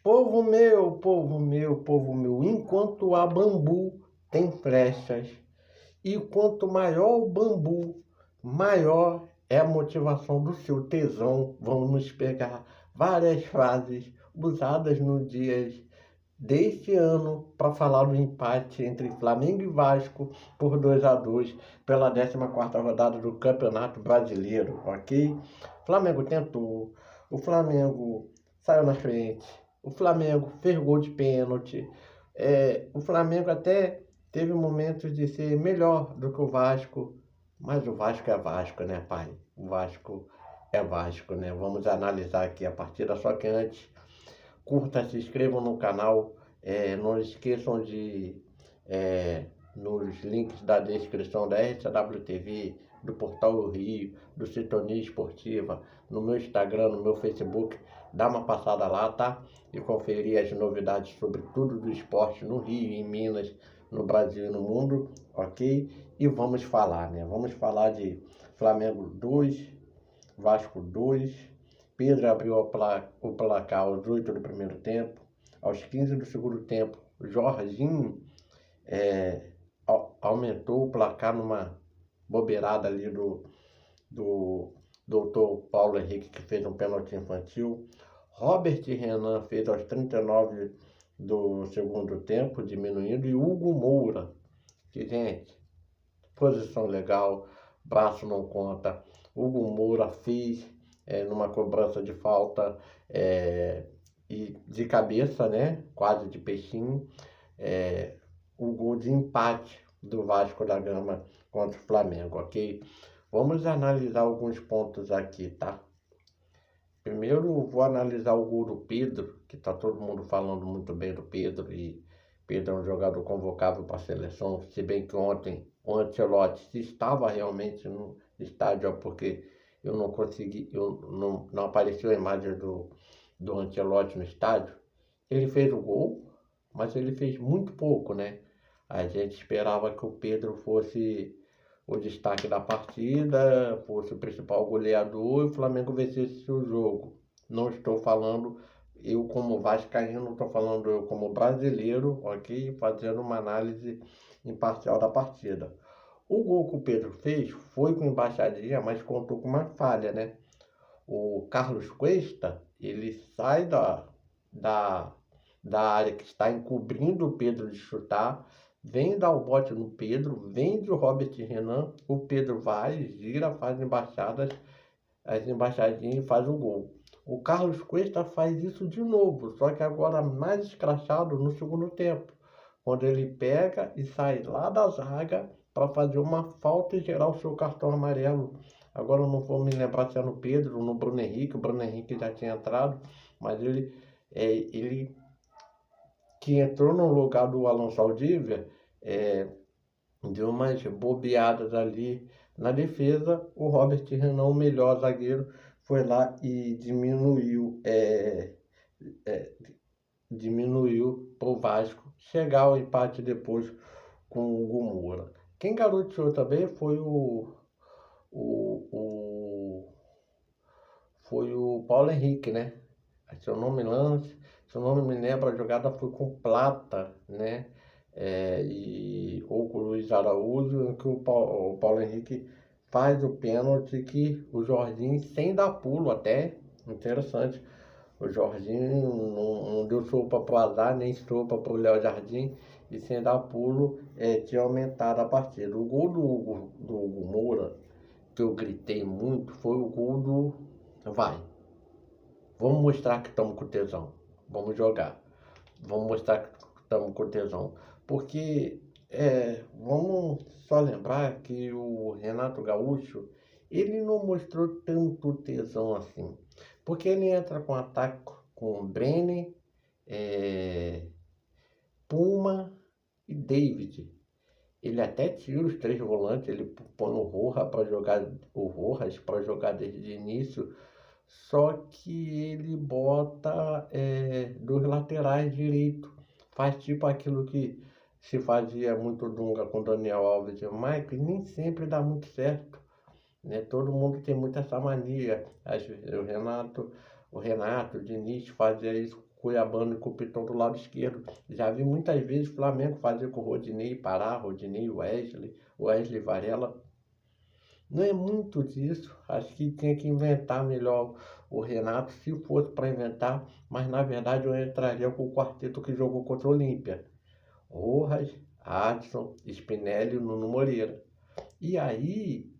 Povo meu, povo meu, enquanto há bambu tem flechas, e quanto maior o bambu, maior é a motivação do seu tesão. Vamos pegar várias frases usadas nos dias deste ano para falar do empate entre Flamengo e Vasco por 2-2 pela 14ª rodada do Campeonato Brasileiro, ok? O Flamengo tentou, o Flamengo saiu na frente, o Flamengo fez gol de pênalti, o Flamengo até teve momentos de ser melhor do que o Vasco, mas o Vasco é Vasco, né, pai? O Vasco é Vasco, né? Vamos analisar aqui a partida, só que antes curta, se inscrevam no canal, não esqueçam de, nos links da descrição da RCW TV, do Portal do Rio, do Sintonia Esportiva, no meu Instagram, no meu Facebook, dá uma passada lá, tá? E conferir as novidades sobre tudo do esporte no Rio, em Minas, no Brasil e no mundo, ok? E vamos falar, né? Vamos falar de Flamengo 2, Vasco 2. Pedro abriu o placar aos 8 do primeiro tempo. Aos 15 do segundo tempo, Jorginho aumentou o placar numa bobeirada ali do doutor Paulo Henrique, que fez um pênalti infantil. Robert Renan fez aos 39 do segundo tempo, diminuindo. E Hugo Moura, que, gente, posição legal, braço não conta. Hugo Moura fez numa cobrança de falta e de cabeça, né? Quase de peixinho, o gol de empate do Vasco da Gama contra o Flamengo, ok? Vamos analisar alguns pontos aqui, tá? Primeiro vou analisar o gol do Pedro, que tá todo mundo falando muito bem do Pedro, e Pedro é um jogador convocável para a seleção, se bem que ontem o Ancelotti, se estava realmente no estádio, porque eu não consegui, não apareceu a imagem do Ancelotti no estádio. Ele fez o gol, mas ele fez muito pouco, né? A gente esperava que o Pedro fosse o destaque da partida, fosse o principal goleador e o Flamengo vencesse o jogo. Não estou falando eu como vascaíno, estou falando eu como brasileiro, ok? Fazendo uma análise imparcial da partida. O gol que o Pedro fez foi com embaixadinha, mas contou com uma falha, né? O Carlos Cuesta, ele sai da área que está encobrindo o Pedro de chutar, vem dar o bote no Pedro, vem o Robert Renan, o Pedro vai, gira, faz as embaixadinhas e faz o gol. O Carlos Cuesta faz isso de novo, só que agora mais escrachado no segundo tempo, quando ele pega e sai lá da zaga para fazer uma falta e gerar o seu cartão amarelo. Agora eu não vou me lembrar se é no Pedro ou no Bruno Henrique. O Bruno Henrique já tinha entrado, mas ele que entrou no lugar do Alan Saldívia, deu umas bobeadas ali na defesa. O Robert Renan, o melhor zagueiro, foi lá e diminuiu para o Vasco chegar ao empate depois com o Hugo Moura. Quem garoteou também foi o Paulo Henrique, né? Se eu não me lembro, a jogada foi com Plata, né? Ou com o Luiz Araújo, em que o Paulo Henrique faz o pênalti, que o Jorginho, sem dar pulo até, interessante, o Jorginho não deu sopa pro azar, nem sopa pro Léo Jardim, e sem dar pulo, tinha aumentado a partida. O gol do Hugo Moura, que eu gritei muito, foi o gol do vamos mostrar que estamos com tesão, vamos jogar, vamos mostrar que estamos com tesão, porque vamos só lembrar que o Renato Gaúcho, ele não mostrou tanto tesão assim, porque ele entra com ataque com o Brenner, Puma e David. Ele até tira os três volantes, ele põe o Rojas para jogar desde o início, só que ele bota dois laterais direito, faz tipo aquilo que se fazia muito Dunga com Daniel Alves e o Mike, e nem sempre dá muito certo. né? Todo mundo tem muito essa mania. O Renato, o Diniz fazia isso com o Cuiabano e com o Piton do lado esquerdo. Já vi muitas vezes o Flamengo fazer com o Rodinei Pará, Rodinei Wesley Varela. Não é muito disso. Acho que tinha que inventar melhor o Renato, se fosse para inventar, mas na verdade eu entraria com o quarteto que jogou contra o Olímpia. Rojas, Adson, Spinelli e Nuno Moreira. E aí,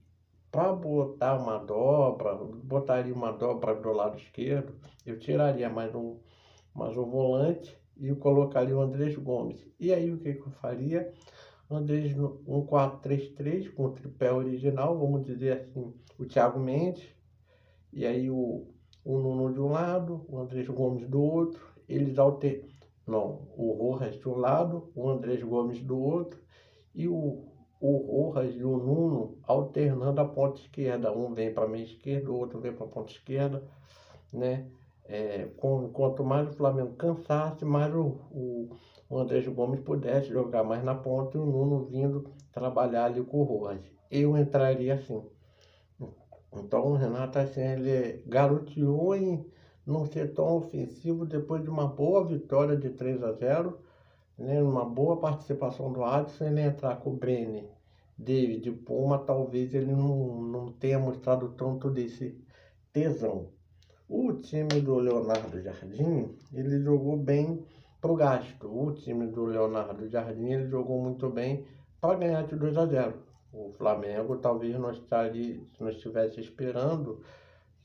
para botar uma dobra, botaria uma dobra do lado esquerdo, eu tiraria mais um volante e colocaria o Andrés Gomes. E aí o que eu faria? Andrés um 4-3-3 com o tripé original, vamos dizer assim, o Thiago Mendes, e aí o Nuno de um lado, o Andrés Gomes do outro, eles alternam. Não, o Rojas de um lado, o Andrés Gomes do outro, e o Rojas e o Nuno alternando a ponta esquerda. Um vem para a meia esquerda, o outro vem para a ponta esquerda, né? Quanto mais o Flamengo cansasse, mais o Andrés Gomes pudesse jogar mais na ponta e o Nuno vindo trabalhar ali com o Rojas. Eu entraria assim. Então o Renato assim, ele garoteou em não ser tão ofensivo depois de uma boa vitória de 3-0, né? Uma boa participação do Adson, ele entrar com o Brenner, David, Puma, talvez ele não tenha mostrado tanto desse tesão. O time do Leonardo Jardim, ele jogou bem pro gasto. O time do Leonardo Jardim, ele jogou muito bem para ganhar de 2-0. O Flamengo talvez não estivesse esperando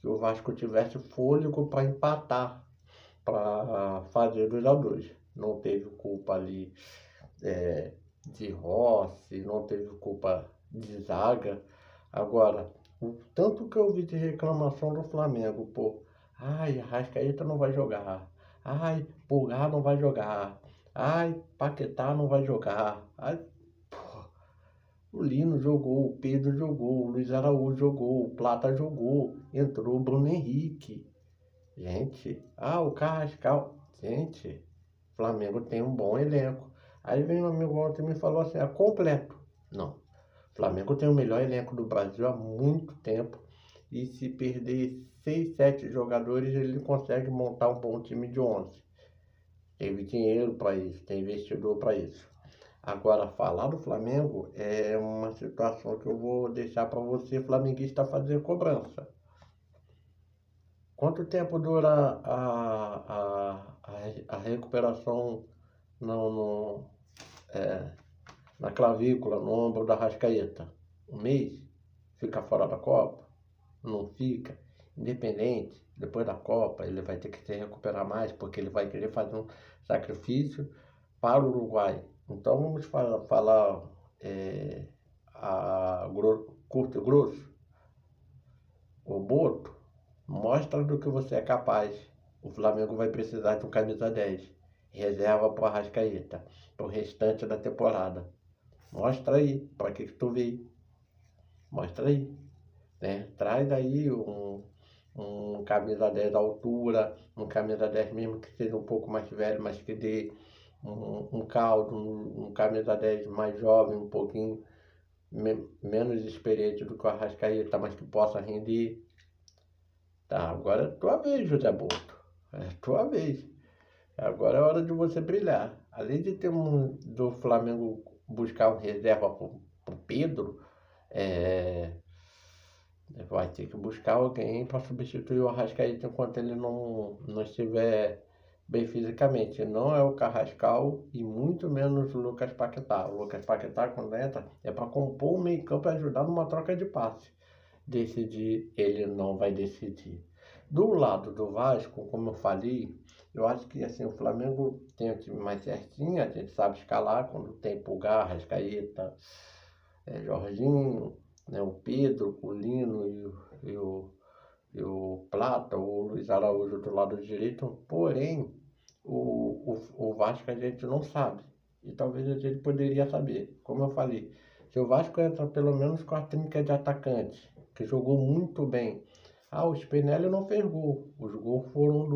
que o Vasco tivesse fôlego para empatar, para fazer 2-2. Não teve culpa ali de Rossi, não teve culpa de zaga. Agora, o tanto que eu vi de reclamação do Flamengo, pô, ai, Arrascaeta não vai jogar, ai, Pulgar não vai jogar, ai, Paquetá não vai jogar, ai, pô, o Lino jogou, o Pedro jogou, o Luiz Araújo jogou, o Plata jogou, entrou o Bruno Henrique. Gente, o Carrascal. Gente, Flamengo tem um bom elenco. Aí vem um amigo ontem e me falou assim, completo. Não, Flamengo tem o melhor elenco do Brasil há muito tempo. E se perder 6, 7 jogadores, ele consegue montar um bom time de 11. Teve dinheiro para isso, tem investidor para isso. Agora, falar do Flamengo é uma situação que eu vou deixar para você, flamenguista, fazer cobrança. Quanto tempo dura a recuperação no, no, é, na clavícula, no ombro da Arrascaeta? Um mês? Fica fora da Copa? Não fica? Independente, depois da Copa, ele vai ter que se recuperar mais, porque ele vai querer fazer um sacrifício para o Uruguai. Então vamos falar curto e grosso. O Boto mostra do que você é capaz. O Flamengo vai precisar de um camisa 10. Reserva para o Arrascaeta para o restante da temporada. Mostra aí, para que tu veio. Mostra aí, né? Traz aí um camisa 10 da altura, um camisa 10 mesmo que seja um pouco mais velho, mas que dê um caldo, um camisa 10 mais jovem, um pouquinho menos experiente do que o Arrascaeta, mas que possa render. Tá, agora é tua vez, José Boto. É tua vez. Agora é hora de você brilhar. Além de ter do Flamengo buscar um reserva pro Pedro, vai ter que buscar alguém para substituir o Arrascaeta enquanto ele não estiver bem fisicamente. Não é o Carrascal e muito menos o Lucas Paquetá. O Lucas Paquetá, quando entra, é para compor o meio-campo e ajudar numa troca de passe. Decidir, ele não vai decidir. Do lado do Vasco, como eu falei, eu acho que assim, o Flamengo tem o time mais certinho, a gente sabe escalar quando tem Pulgar, Arrascaeta, Jorginho, né, o Pedro, o Lino e o Plata, o Luiz Araújo do lado direito, porém o Vasco a gente não sabe. E talvez a gente poderia saber. Como eu falei, se o Vasco entra pelo menos com a trinca de atacante, que jogou muito bem. O Spinelli não fez gol. Os gols foram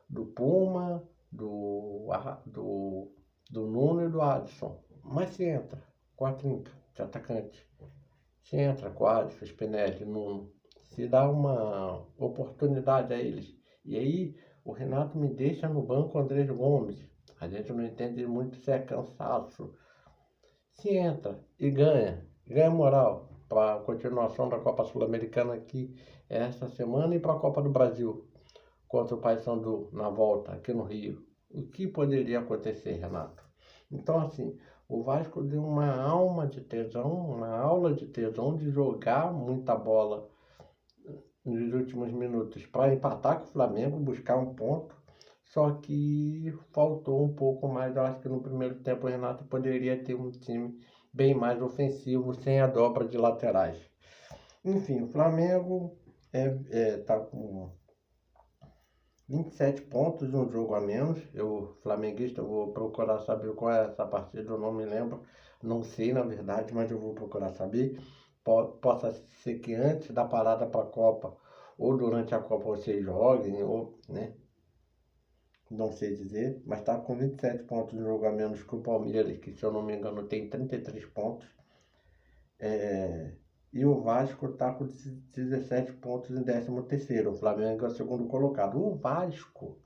do Puma, do Nuno e do Adson. Mas se entra com a trinca de atacante, Se entra Quadros, Spinelli, Nuno, se dá uma oportunidade a eles. E aí o Renato me deixa no banco o Andrés Gomes. A gente não entende muito se é cansaço. Se entra e ganha moral para a continuação da Copa Sul-Americana aqui esta semana e para a Copa do Brasil contra o Paysandu na volta aqui no Rio. O que poderia acontecer, Renato? Então, assim, o Vasco deu uma alma de tesão, uma aula de tesão de jogar muita bola nos últimos minutos para empatar com o Flamengo, buscar um ponto. Só que faltou um pouco mais. Eu acho que no primeiro tempo o Renato poderia ter um time bem mais ofensivo, sem a dobra de laterais. Enfim, o Flamengo está com 27 pontos, um jogo a menos. Eu, flamenguista, vou procurar saber qual é essa partida, eu não me lembro. Não sei, na verdade, mas eu vou procurar saber. Possa ser que antes da parada para a Copa ou durante a Copa vocês joguem, ou, né? Não sei dizer, mas está com 27 pontos no jogo a menos que o Palmeiras, que se eu não me engano tem 33 pontos. E o Vasco está com 17 pontos em 13º. O Flamengo é o segundo colocado. O Vasco,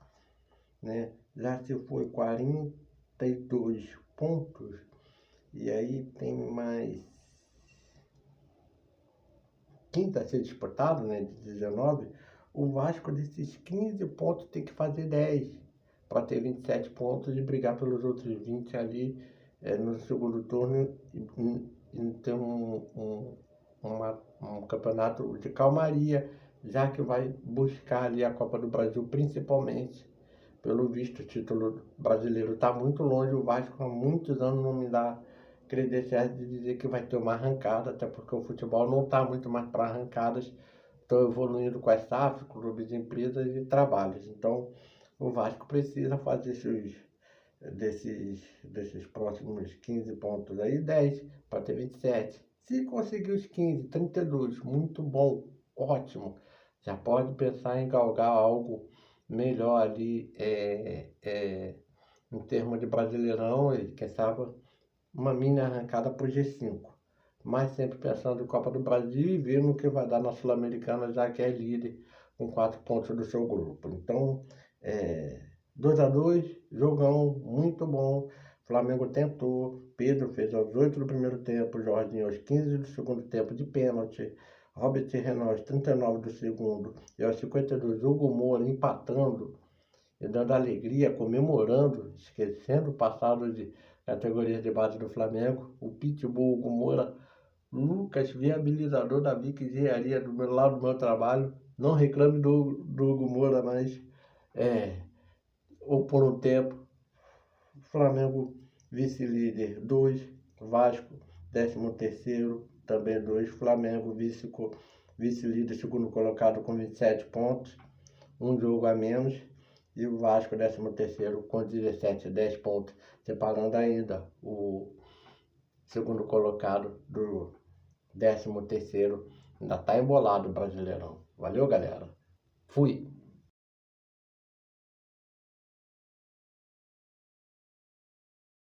né, já se foi 42 pontos. E aí tem mais 15 a ser disputado, né, de 19. O Vasco desses 15 pontos tem que fazer 10 para ter 27 pontos e brigar pelos outros 20 ali no segundo turno e ter um campeonato de calmaria, já que vai buscar ali a Copa do Brasil, principalmente. Pelo visto, o título brasileiro está muito longe. O Vasco há muitos anos não me dá credenciais de dizer que vai ter uma arrancada, até porque o futebol não está muito mais para arrancadas. Estão evoluindo com as SAFs, clubes, empresas e trabalhos. Então, o Vasco precisa fazer desses próximos 15 pontos aí, 10 para ter 27. Se conseguir os 15, 32, muito bom, ótimo. Já pode pensar em galgar algo melhor ali em termos de Brasileirão e, quem sabe, uma mini arrancada para o G5. Mas sempre pensando em Copa do Brasil e vendo o que vai dar na Sul-Americana, já que é líder com 4 pontos do seu grupo. Então, 2-2, jogão, muito bom. Flamengo tentou, Pedro fez aos 8 do primeiro tempo, Jorginho aos 15 do segundo tempo de pênalti, Robert Renan aos 39 do segundo e aos 52, Hugo Moura empatando e dando alegria, comemorando, esquecendo o passado de categorias de base do Flamengo. O Pitbull, Hugo Moura, Lucas, viabilizador da Vic Engenharia do meu lado do meu trabalho. Não reclame do Hugo Moura, mas ou por um tempo. Flamengo vice-líder 2, Vasco 13º, também 2, Flamengo vice-líder segundo colocado com 27 pontos, um jogo a menos, e o Vasco 13º com 17, 10 pontos, separando ainda o segundo colocado do 13º, ainda está embolado o Brasileirão. Valeu, galera. Fui!